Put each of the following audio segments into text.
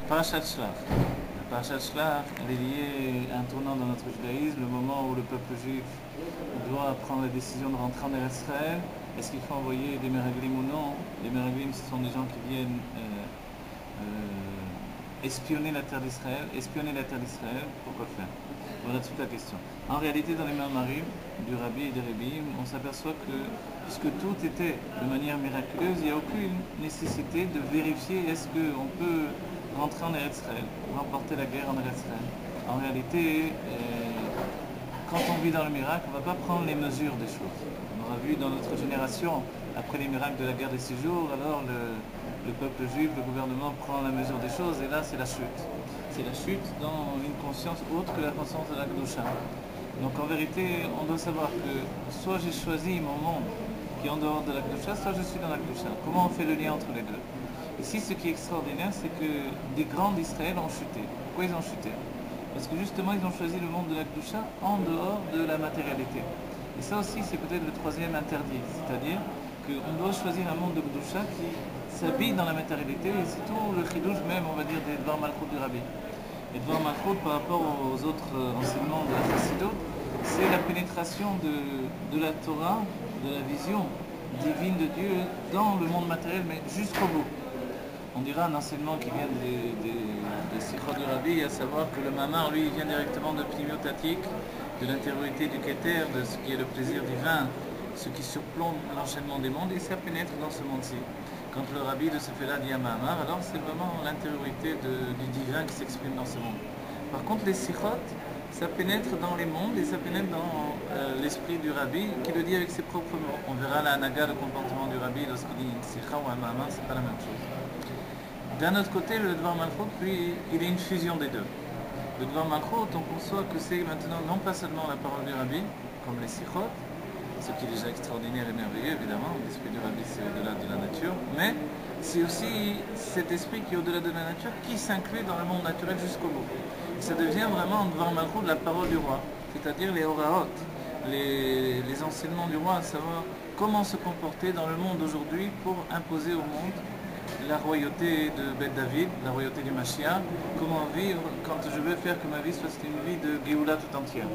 Parashat Shlach. La Parashat Shlach, elle est liée à un tournant dans notre judaïsme, le moment où le peuple juif doit prendre la décision de rentrer en Eretz Israël. Est-ce qu'il faut envoyer des Meraglim ou non? Les Meraglim, ce sont des gens qui viennent espionner la terre d'Israël. Espionner la terre d'Israël, pourquoi faire? Voilà toute la question. En réalité, dans les Maamarim du Rabbi et des Rebbeim, on s'aperçoit que, puisque tout était de manière miraculeuse, il n'y a aucune nécessité de vérifier est-ce qu'on peut rentrer en Eretz Israël, remporter la guerre en Eretz Israël. En réalité, quand on vit dans le miracle, on ne va pas prendre les mesures des choses. On aura vu dans notre génération, après les miracles de la guerre des 6 jours, alors le peuple juif, le gouvernement prend la mesure des choses, et là c'est la chute. C'est la chute dans une conscience autre que la conscience de la Kedusha. Donc en vérité, on doit savoir que soit j'ai choisi mon monde qui est en dehors de la Kedusha, soit je suis dans la Kedusha. Comment on fait le lien entre les deux? Ici, ce qui est extraordinaire, c'est que des grands d'Israël ont chuté. Pourquoi ils ont chuté? Parce que justement, ils ont choisi le monde de la Kedusha en dehors de la matérialité. Et ça aussi, c'est peut-être le troisième interdit. C'est-à-dire qu'on doit choisir un monde de Kedusha qui s'habille dans la matérialité, et c'est tout le chidouche même, on va dire, des Dvar Malchut du Rabbi. Et Dvar Malchut, par rapport aux autres enseignements de la Chassidut, c'est la pénétration de la Torah, de la vision divine de Dieu dans le monde matériel, mais jusqu'au bout. On dira un enseignement qui vient des Sichot du Rabbi, à savoir que le Mamar, lui, il vient directement de Pnimiotatik, de l'intériorité du Keter, de ce qui est le plaisir divin, ce qui surplombe l'enchaînement des mondes, et ça pénètre dans ce monde-ci. Quand le Rabbi de ce fait-là dit à Mamar, alors c'est vraiment l'intériorité du divin qui s'exprime dans ce monde. Par contre, les Sichot, ça pénètre dans les mondes et ça pénètre dans l'esprit du Rabbi qui le dit avec ses propres mots. On verra la Hanaga, le comportement du Rabbi lorsqu'il dit une Sicha ou un Mamar, c'est pas la même chose. D'un autre côté, le Dvar Malchut, lui, il est une fusion des deux. Le Dvar Malchut, on conçoit que c'est maintenant non pas seulement la parole du Rabbi, comme les Sichot, ce qui est déjà extraordinaire et merveilleux, évidemment, l'esprit du Rabbi c'est au-delà de la nature, mais c'est aussi cet esprit qui est au-delà de la nature, qui s'inclut dans le monde naturel jusqu'au bout. Et ça devient vraiment Dvar Malchut la parole du roi, c'est-à-dire les Horaot, les enseignements du roi, à savoir comment se comporter dans le monde d'aujourd'hui pour imposer au monde la royauté de Beth David, la royauté du Mashiach, comment vivre quand je veux faire que ma vie soit une vie de Géoula tout entière.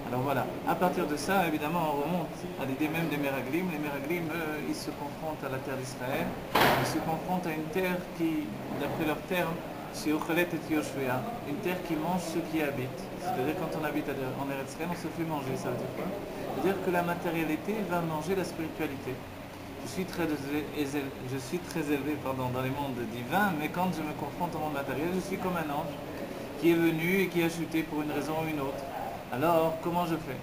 Alors voilà, à partir de ça, évidemment, on remonte à l'idée même des Meraglim. Les Meraglim, ils se confrontent à la terre d'Israël, ils se confrontent à une terre qui, d'après leur terme, c'est Ochelet et Yoshvea, une terre qui mange ceux qui y habitent. C'est-à-dire quand on habite en Eretz Israël, on se fait manger, ça veut dire quoi? C'est-à-dire que la matérialité va manger la spiritualité. Je suis très élevé dans les mondes divins, mais quand je me confronte au monde matériel, je suis comme un ange qui est venu et qui a chuté pour une raison ou une autre. Alors, comment je fais?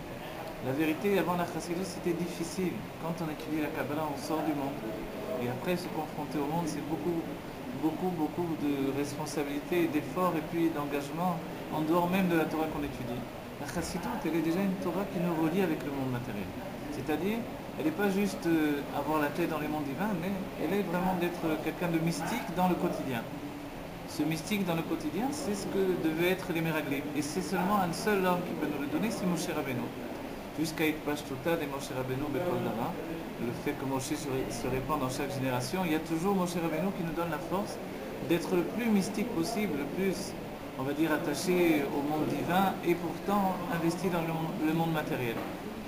La vérité, avant la Chassidut, c'était difficile. Quand on étudie la Kabbalah, on sort du monde. Et après, se confronter au monde, c'est beaucoup de responsabilités, d'efforts et puis d'engagement en dehors même de la Torah qu'on étudie. La Chassidut, elle est déjà une Torah qui nous relie avec le monde matériel. C'est-à-dire, elle n'est pas juste avoir la tête dans les mondes divins, mais elle est vraiment d'être quelqu'un de mystique dans le quotidien. Ce mystique dans le quotidien, c'est ce que devaient être les Meraglim. Et c'est seulement un seul homme qui peut nous le donner, c'est Moshe Rabbeinu. Jusqu'à Itpashtuta de Moshe Rabbeinu Bechol Dama, le fait que Moshe se répand dans chaque génération, il y a toujours Moshe Rabbeinu qui nous donne la force d'être le plus mystique possible, le plus, on va dire, attaché au monde divin et pourtant investi dans le monde matériel.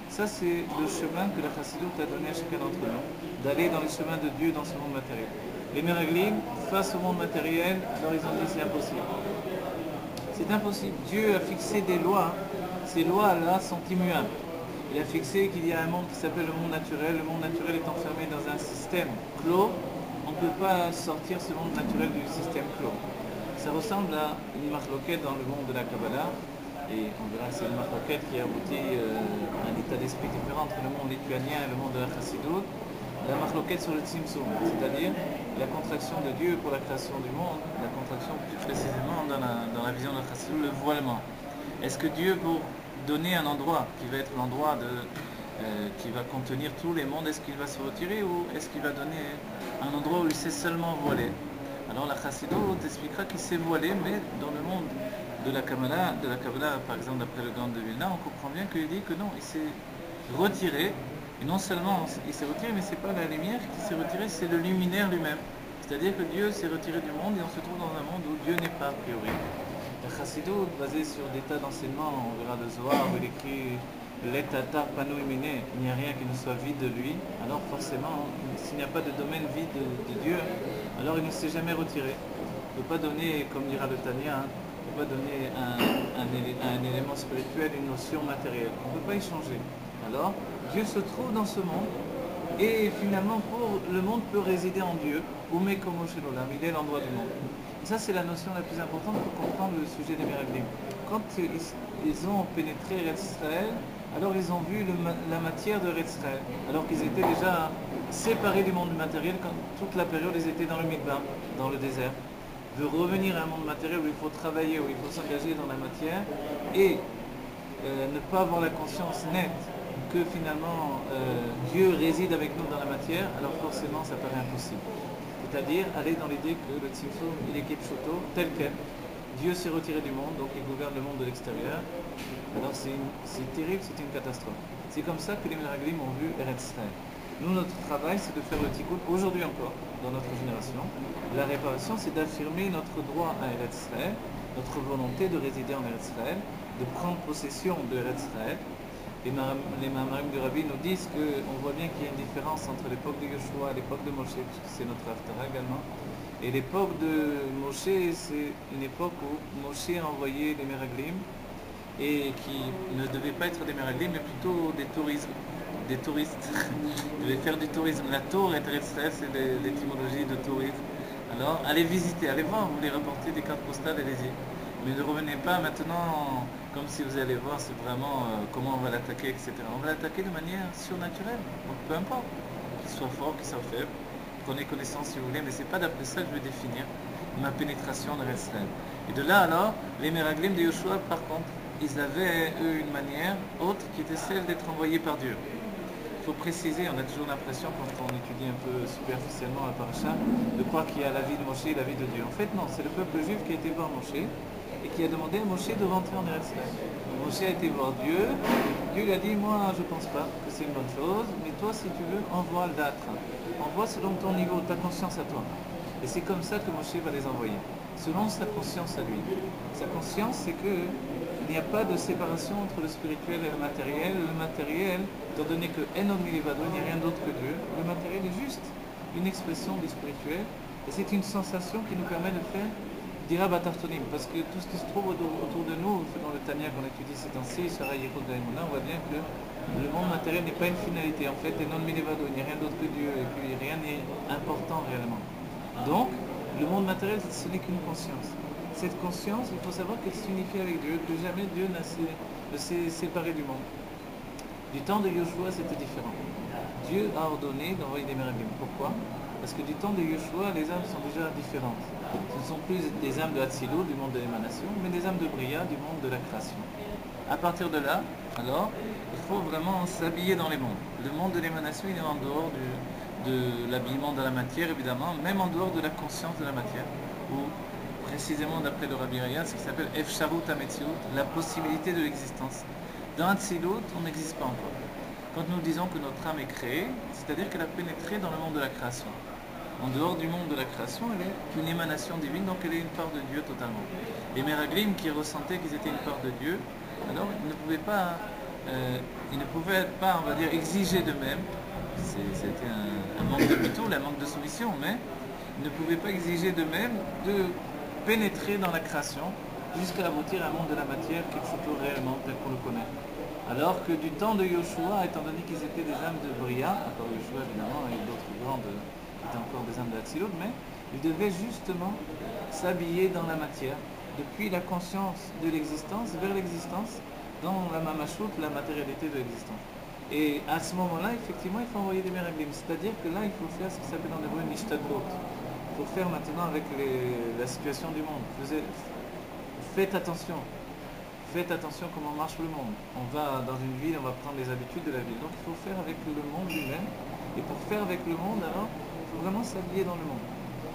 Ça, c'est le chemin que la Chassidut a donné à chacun d'entre nous, d'aller dans le chemin de Dieu dans ce monde matériel. Les Meraglim, face au monde matériel, alors ils ont dit c'est impossible. C'est impossible. Dieu a fixé des lois. Ces lois-là sont immuables. Il a fixé qu'il y a un monde qui s'appelle le monde naturel. Le monde naturel est enfermé dans un système clos. On ne peut pas sortir ce monde naturel du système clos. Ça ressemble à une marloquette dans le monde de la Kabbalah. Et on verra que c'est une marloquette qui aboutit à un état d'esprit différent entre le monde lituanien et le monde de la Chassidut. La marloquette sur le Tzimtzum, c'est-à-dire la contraction de Dieu pour la création du monde, la contraction plus précisément dans la vision de la Chassidut, le voilement. Est-ce que Dieu, pour donner un endroit qui va être l'endroit qui va contenir tous les mondes, est-ce qu'il va se retirer ou est-ce qu'il va donner un endroit où il s'est seulement voilé? Alors la Chassidut expliquera qu'il s'est voilé, mais dans le monde de la Kabbalah, par exemple d'après le Gaon de Vilna, on comprend bien qu'il dit que non, il s'est retiré. Et non seulement il s'est retiré, mais ce n'est pas la lumière qui s'est retirée, c'est le luminaire lui-même. C'est-à-dire que Dieu s'est retiré du monde et on se trouve dans un monde où Dieu n'est pas a priori. Le Chassidut, basé sur des tas d'enseignements, on verra le Zohar où il écrit L'Etata Pano Imine, il n'y a rien qui ne soit vide de lui. Alors forcément, s'il n'y a pas de domaine vide de Dieu, alors il ne s'est jamais retiré. Il ne peut pas donner, comme dira le Tanya, il ne peut pas donner à un élément spirituel une notion matérielle. On ne peut pas y changer. Alors, Dieu se trouve dans ce monde et finalement, le monde peut résider en Dieu. Ume Komo Shelolam, il est l'endroit du monde. Et ça, c'est la notion la plus importante pour comprendre le sujet des Meraglim. Quand ils ont pénétré Eretz Israël, alors ils ont vu la matière de Eretz Israël, alors qu'ils étaient déjà séparés du monde matériel quand toute la période ils étaient dans le Midbar, dans le désert. De revenir à un monde matériel où il faut travailler, où il faut s'engager dans la matière et ne pas avoir la conscience nette que finalement Dieu réside avec nous dans la matière, alors forcément ça paraît impossible. C'est-à-dire aller dans l'idée que le Tzimtzum, il est Kipchoto, tel quel. Dieu s'est retiré du monde, donc il gouverne le monde de l'extérieur. Alors c'est terrible, c'est une catastrophe. C'est comme ça que les Meraglim ont vu Eretz Israël. Nous, notre travail, c'est de faire le tikkun, aujourd'hui encore, dans notre génération. La réparation, c'est d'affirmer notre droit à Eretz Israël, notre volonté de résider en Eretz Israël, de prendre possession de Eretz Israël. Les Maharim du Rabbi nous disent qu'on voit bien qu'il y a une différence entre l'époque de Yoshua et l'époque de Moshe, puisque c'est notre Haftarah également. Et l'époque de Moshe, c'est une époque où Moshe a envoyé les Meraglim, et qui ne devaient pas être des Meraglim, mais plutôt des touristes. Ils devaient faire du tourisme. La tour et Israël, c'est l'étymologie de tourisme. Alors, allez visiter, allez voir, vous les rapportez des cartes postales, allez-y. Mais ne revenez pas maintenant comme si vous allez voir, c'est vraiment comment on va l'attaquer, etc. On va l'attaquer de manière surnaturelle. Donc peu importe, qu'il soit fort, qu'il soit faible, prenez connaissance si vous voulez, mais c'est pas d'après ça que je vais définir ma pénétration dans l'Israël. Et de là alors, les Meraglim de Yoshua, par contre, ils avaient eux une manière autre qui était celle d'être envoyés par Dieu. Il faut préciser, on a toujours l'impression quand on étudie un peu superficiellement la paracha, de croire qu'il y a la vie de Moshe et la vie de Dieu. En fait non, c'est le peuple juif qui a été voir Moshe et qui a demandé à Moshe de rentrer en Eretz Israël. Moshe a été voir Dieu, Dieu lui a dit moi je pense pas que c'est une bonne chose, mais toi si tu veux envoie le d'âtre, envoie selon ton niveau, ta conscience à toi. Et c'est comme ça que Moshe va les envoyer, selon sa conscience à lui. Sa conscience c'est que il n'y a pas de séparation entre le spirituel et le matériel. Le matériel, étant donné que Enom Milivado, il n'y a rien d'autre que Dieu, le matériel est juste une expression du spirituel et c'est une sensation qui nous permet de faire Dira Batartonim, parce que tout ce qui se trouve autour de nous, selon le Tanya qu'on étudie ces temps-ci, Sarah Yehud Daimona, on voit bien que le monde matériel n'est pas une finalité. En fait, Enom Milivado, il n'y a rien d'autre que Dieu et puis rien n'est important réellement. Donc, le monde matériel, ce n'est qu'une conscience. Cette conscience, il faut savoir qu'elle s'unifie avec Dieu, que jamais Dieu ne s'est séparé du monde. Du temps de Yoshua, c'était différent. Dieu a ordonné d'envoyer des Meraglim. Pourquoi? Parce que du temps de Yoshua, les âmes sont déjà différentes. Ce ne sont plus des âmes de Hatzilou, du monde de l'émanation, mais des âmes de Bria, du monde de la création. À partir de là, alors, il faut vraiment s'habiller dans les mondes. Le monde de l'émanation, il est en dehors de l'habillement de la matière, évidemment, même en dehors de la conscience de la matière, où précisément d'après le Rabbi Raya, ce qui s'appelle Efsharut HaMetziut, la possibilité de l'existence. Dans Hatzilut, on n'existe pas encore. Quand nous disons que notre âme est créée, c'est-à-dire qu'elle a pénétré dans le monde de la création. En dehors du monde de la création, elle est une émanation divine, donc elle est une part de Dieu totalement. Les Meraglim qui ressentaient qu'ils étaient une part de Dieu, alors ils ne pouvaient pas, on va dire, exiger d'eux-mêmes. C'était un manque de bitoul, un manque de soumission, mais ils ne pouvaient pas exiger d'eux-mêmes de pénétrer dans la création jusqu'à aboutir à un monde de la matière qui est réellement tel qu'on le connaît. Alors que du temps de Yoshua, étant donné qu'ils étaient des âmes de Bria, encore Yoshua évidemment et d'autres grands qui étaient encore des âmes de Hatzilut, mais ils devaient justement s'habiller dans la matière, depuis la conscience de l'existence vers l'existence, dans la mamashut, la matérialité de l'existence. Et à ce moment-là, effectivement, il faut envoyer des Meraglim, c'est-à-dire que là, il faut faire ce qui s'appelle en hébreu une nishtadlut. Il faut faire maintenant avec la situation du monde. Faites attention comment marche le monde. On va dans une ville, on va prendre les habitudes de la ville. Donc il faut faire avec le monde lui-même. Et pour faire avec le monde, alors, il faut vraiment s'habiller dans le monde.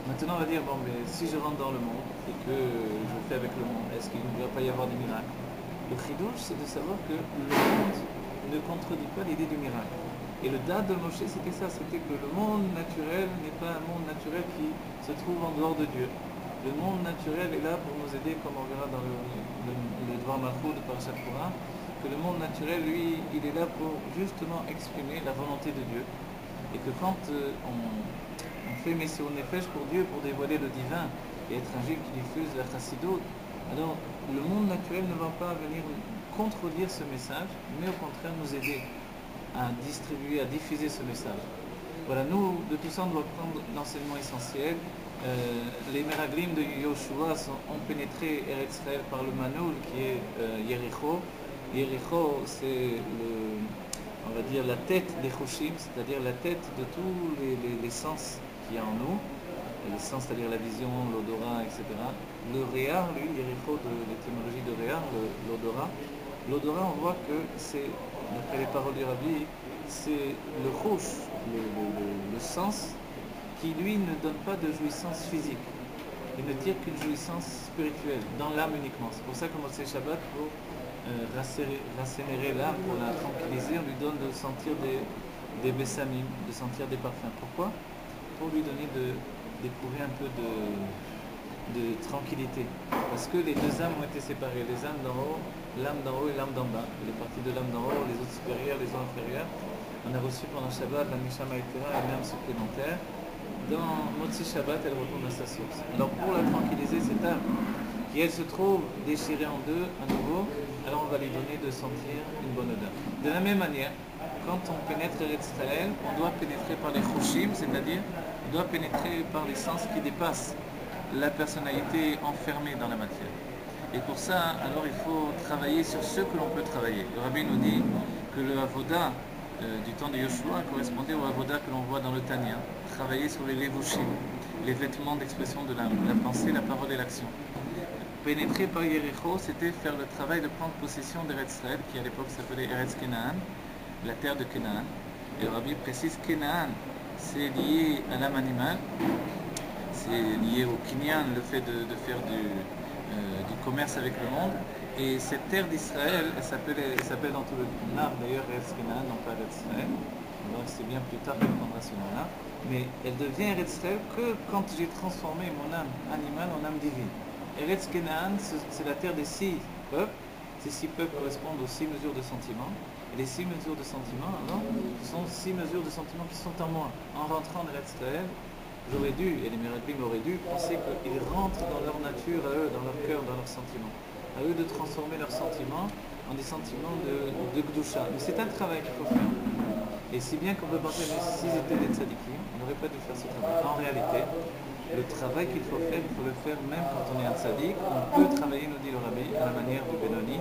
Maintenant on va dire, bon, mais si je rentre dans le monde et que je fais avec le monde, est-ce qu'il ne va pas y avoir des miracles? Le chidouche, c'est de savoir que le monde ne contredit pas l'idée du miracle. Et le date de Moshe, c'était ça, c'était que le monde naturel n'est pas un monde naturel qui se trouve en dehors de Dieu. Le monde naturel est là pour nous aider, comme on verra dans le Dvar Malchut de Parashat Korah, que le monde naturel, lui, il est là pour justement exprimer la volonté de Dieu. Et que quand on fait Messir Nefesh pour Dieu, pour dévoiler le divin, et être un juif qui diffuse la chassidut, alors le monde naturel ne va pas venir contredire ce message, mais au contraire nous aider à distribuer, à diffuser ce message. Voilà, nous, de tout ça, on doit prendre l'enseignement essentiel. Les Meraglim de Yoshua ont pénétré Eretz Israël par le Manoul, qui est Yericho. Yericho, c'est on va dire la tête des Choshim, c'est-à-dire la tête de tous les sens qu'il y a en nous. Les sens, c'est-à-dire la vision, l'odorat, etc. Le Réar, lui, Yericho, de l'étymologie de Réar, l'odorat. L'odorat, on voit que c'est, d'après les paroles du Rabbi, c'est le rouge, le sens, qui lui ne donne pas de jouissance physique. Il ne tire qu'une jouissance spirituelle, dans l'âme uniquement. C'est pour ça qu'on c'est Shabbat, pour rassénérer l'âme, pour la tranquilliser, on lui donne de sentir des bessamim, de sentir des parfums. Pourquoi? Pour lui donner d'éprouver un peu de tranquillité. Parce que les deux âmes ont été séparées, les âmes d'en haut, l'âme d'en haut et l'âme d'en bas. Les parties de l'âme d'en haut, les autres supérieures, les autres inférieures. On a reçu pendant Shabbat la Mishama Etera et l'âme supplémentaire. Dans Motzi Shabbat, elle retourne à sa source. Alors pour la tranquilliser, cette âme, qui elle se trouve déchirée en deux à nouveau, alors on va lui donner de sentir une bonne odeur. De la même manière, quand on pénètre Eretz Israël, on doit pénétrer par les Choshim, c'est-à-dire on doit pénétrer par les sens qui dépassent la personnalité enfermée dans la matière. Et pour ça, alors il faut travailler sur ce que l'on peut travailler. Le Rabbi nous dit que le Avoda du temps de Yoshua correspondait au Avoda que l'on voit dans le Tanya. Travailler sur les Levushim, les vêtements d'expression de l'âme, la pensée, la parole et l'action. Pénétrer par Yericho, c'était faire le travail de prendre possession d'Eretz Israël, qui à l'époque s'appelait Eretz Kenaan, la terre de Kenaan. Et le Rabbi précise Kenaan, c'est lié à l'âme animale, c'est lié au Kinyan, le fait de faire du commerce avec le monde. Et cette terre d'Israël, elle s'appelle dans tout le Nard d'ailleurs Eretz Kenaan, non pas Eretz Israël. Donc c'est bien plus tard qu'elle prendra ce nom-là. Mais elle devient Eretz Israël que quand j'ai transformé mon âme animale en âme divine. Eretz Kenaan, c'est la terre des 6 peuples. Ces 6 peuples correspondent aux 6 mesures de sentiments. Et les 6 mesures de sentiments, alors, ce sont 6 mesures de sentiments qui sont en moi. En rentrant dans Eretz Israël, j'aurais dû, et les Meraglim auraient dû, penser qu'ils rentrent dans leur nature, à eux, dans leur cœur, dans leurs sentiments. À eux de transformer leurs sentiments en des sentiments de Gdusha. Mais c'est un travail qu'il faut faire. Et si bien qu'on peut penser, mais s'ils étaient des tzadikim, on n'aurait pas dû faire ce travail. En réalité, le travail qu'il faut faire, il faut le faire même quand on est un tzadik. On peut travailler, nous dit le Rabbi, à la manière du Benoni,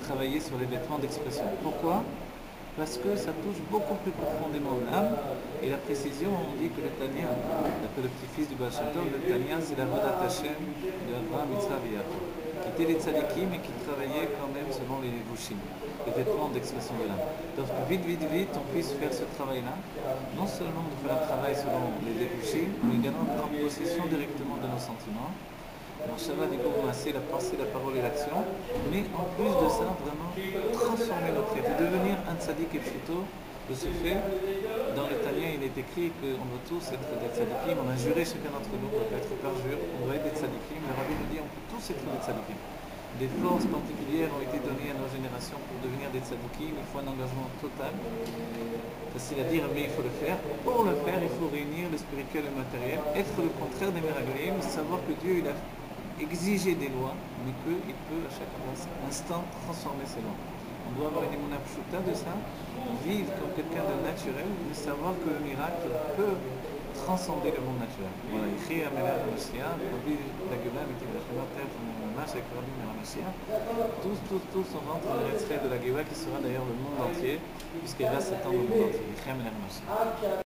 travailler sur les vêtements d'expression. Pourquoi? Parce que ça touche beaucoup plus profondément l'âme. Et la précision, on dit que le Tanya, d'après le petit-fils du Baal Shem Tov, le Tanya, c'est la Vodat Hashem de Abraham, Yitzhak et Yaakov, qui étaient les tzadikim mais qui travaillaient quand même selon les Vushim, les vêtements d'expression de l'âme. Donc vite, on puisse faire ce travail-là, non seulement de faire un travail selon les Vushim, mais également de prendre possession directement de nos sentiments. Alors Shabbat est pour masser la pensée, la parole et l'action, mais en plus de ça, vraiment transformer notre être, devenir un tzaddik et plutôt de ce fait. Dans le Tanya, il est écrit qu'on doit tous être des tzadikim. On a juré chacun d'entre nous, peut-être par jour, on doit être des tzadikim. Le Rabbi nous dit on peut tous être des tzadikim. Des forces particulières ont été données à nos générations pour devenir des tzadikim. Il faut un engagement total. Facile à dire, mais il faut le faire. Pour le faire, il faut réunir le spirituel et le matériel, être le contraire des Meraglim, savoir que Dieu il a exigé des lois, mais qu'il peut à chaque instant transformer ces lois. On doit avoir une émouna pshuta de ça, vivre comme quelqu'un de naturel, mais savoir que le miracle peut transcender le monde naturel. Voilà, écrit à Mélanie Mashiach, Rabbi Dagueula, avec Rabbi Mashiach, tous on rentre dans l'extrait de la Géoula qui sera d'ailleurs le monde entier, puisqu'elle va s'étendre au monde entier. Écrit à Mélanie Mashiach.